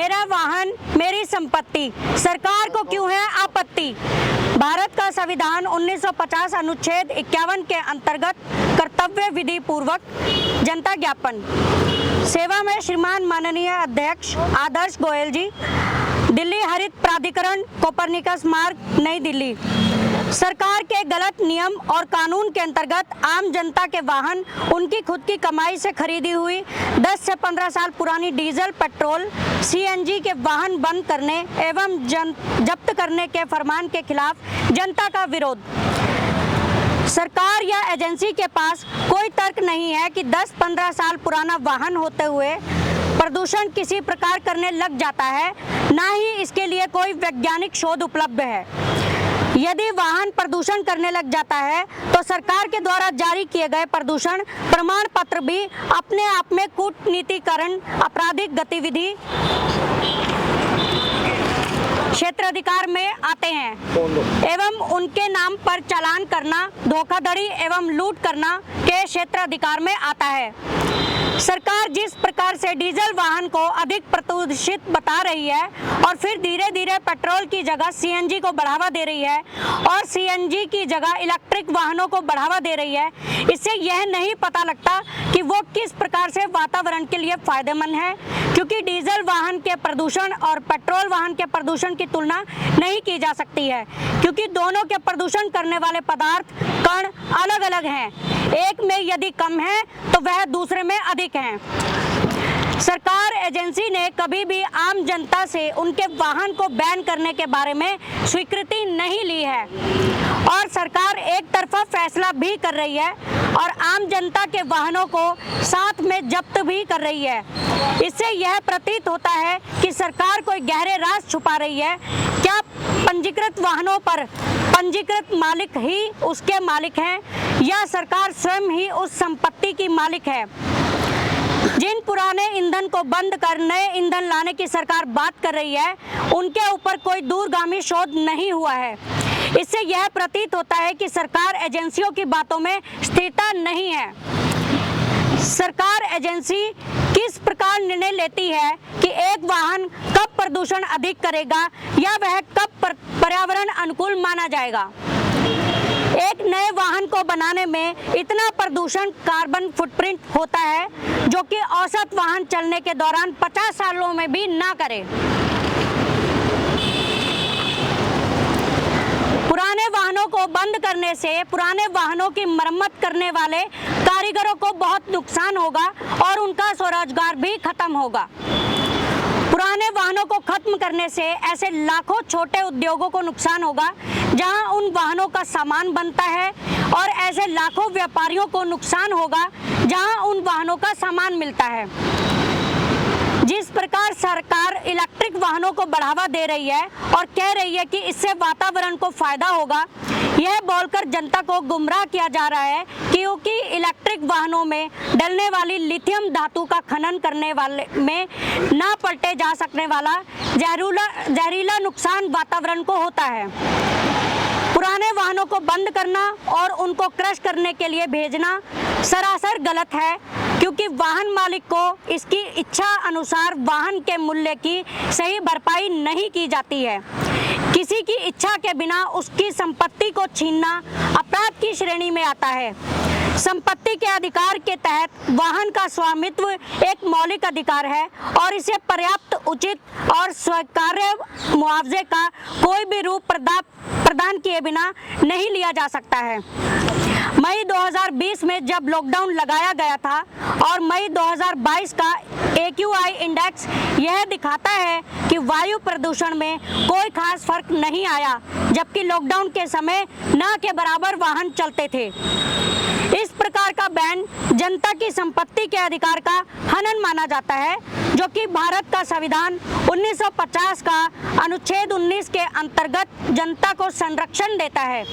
मेरा वाहन मेरी संपत्ति, सरकार को क्यों है आपत्ति। भारत का संविधान 1950 अनुच्छेद 51 के अंतर्गत कर्तव्य विधि पूर्वक जनता ज्ञापन। सेवा में श्रीमान माननीय अध्यक्ष आदर्श गोयल जी, दिल्ली हरित प्राधिकरण, कोपरनिकस मार्ग, नई दिल्ली। सरकार के गलत नियम और कानून के अंतर्गत आम जनता के वाहन उनकी खुद की कमाई से खरीदी हुई 10 से 15 साल पुरानी डीजल, पेट्रोल, सीएनजी के वाहन बंद करने एवं जब्त करने के फरमान के खिलाफ जनता का विरोध। सरकार या एजेंसी के पास कोई तर्क नहीं है कि 10-15 साल पुराना वाहन होते हुए प्रदूषण किसी प्रकार करने लग जाता है, ना ही इसके लिए कोई वैज्ञानिक शोध उपलब्ध है। यदि वाहन प्रदूषण करने लग जाता है तो सरकार के द्वारा जारी किए गए प्रदूषण प्रमाण पत्र भी अपने आप में कूटनीतिकरण, आपराधिक गतिविधि क्षेत्राधिकार में आते हैं एवं उनके नाम पर चालान करना धोखाधड़ी एवं लूट करना के क्षेत्राधिकार में आता है। सरकार जिस प्रकार से डीजल वाहन को अधिक प्रदूषित बता रही है और फिर धीरे धीरे पेट्रोल की जगह सीएनजी को बढ़ावा दे रही है और सीएनजी की जगह इलेक्ट्रिक वाहनों को बढ़ावा दे रही है, इससे यह नहीं पता लगता कि वो किस प्रकार से वातावरण के लिए फायदेमंद है, क्योंकि डीजल वाहन के प्रदूषण और पेट्रोल वाहन के प्रदूषण की तुलना नहीं की जा सकती है, क्योंकि दोनों के प्रदूषण करने वाले पदार्थ कण अलग अलग हैं। एक में यदि कम है तो वह दूसरे में अधिक हैं। सरकार एजेंसी ने कभी भी आम जनता से उनके वाहन को बैन करने के बारे में स्वीकृति नहीं ली है और सरकार एक तरफा फैसला भी कर रही है और आम जनता के वाहनों को साथ में जब्त भी कर रही है। इससे यह प्रतीत होता है कि सरकार कोई गहरे राज छुपा रही है। क्या पंजीकृत वाहनों पर पंजीकृत मालिक ही उसके मालिक हैं या सरकार स्वयं ही उस संपत्ति की मालिक है। जिन पुराने ईंधन को बंद कर नए ईंधन लाने की सरकार बात कर रही है, उनके ऊपर कोई दूरगामी शोध नहीं हुआ है। इससे यह प्रतीत होता है कि सरकार एजेंसियों की बातों में स्थिरता नहीं है। सरकार एजेंसी किस प्रकार निर्णय लेती है कि एक वाहन कब प्रदूषण अधिक करेगा या वह कब पर्यावरण अनुकूल माना जाएगा। एक नए वाहन को बनाने में इतना प्रदूषण कार्बन फुटप्रिंट होता है जो कि औसत वाहन चलने के दौरान 50 सालों में भी ना करे। पुराने वाहनों को बंद करने से पुराने वाहनों की मरम्मत करने वाले कारीगरों को बहुत नुकसान होगा और उनका स्वरोजगार भी खत्म होगा। पुराने वाहनों को खत्म करने से ऐसे लाखों छोटे उद्योगों को नुकसान होगा जहां उन वाहनों का सामान बनता है और ऐसे लाखों व्यापारियों को नुकसान होगा जहां उन वाहनों का सामान मिलता है। जिस प्रकार सरकार इलेक्ट्रिक वाहनों को बढ़ावा दे रही है और कह रही है कि इससे वातावरण को फायदा होगा, यह बोलकर जनता को गुमराह किया जा रहा है क्योंकि इलेक्ट्रिक वाहनों में डलने वाली लिथियम धातु का खनन करने वाले में ना पलटे जा सकने वाला जहरीला नुकसान वातावरण को होता है। पुराने वाहनों को बंद करना और उनको क्रश करने के लिए भेजना सरासर गलत है, क्योंकि वाहन मालिक को इसकी इच्छा अनुसार वाहन के मूल्य की सही भरपाई नहीं की जाती है। किसी की इच्छा के बिना उसकी संपत्ति को छीनना अपराध की श्रेणी में आता है। संपत्ति के अधिकार के तहत वाहन का स्वामित्व एक मौलिक अधिकार है और इसे पर्याप्त, उचित और स्वीकार्य मुआवजे का कोई भी रूप प्रदान किए बिना नहीं लिया जा सकता है। मई 2020 में जब लॉकडाउन लगाया गया था और मई 2022 का AQI इंडेक्स यह दिखाता है कि वायु प्रदूषण में कोई खास फर्क नहीं आया, जबकि लॉकडाउन के समय न के बराबर वाहन चलते थे। इस प्रकार का बैन जनता की संपत्ति के अधिकार का हनन माना जाता है, जो कि भारत का संविधान 1950 का अनुच्छेद 19 के अंतर्गत जनता को संरक्षण देता है।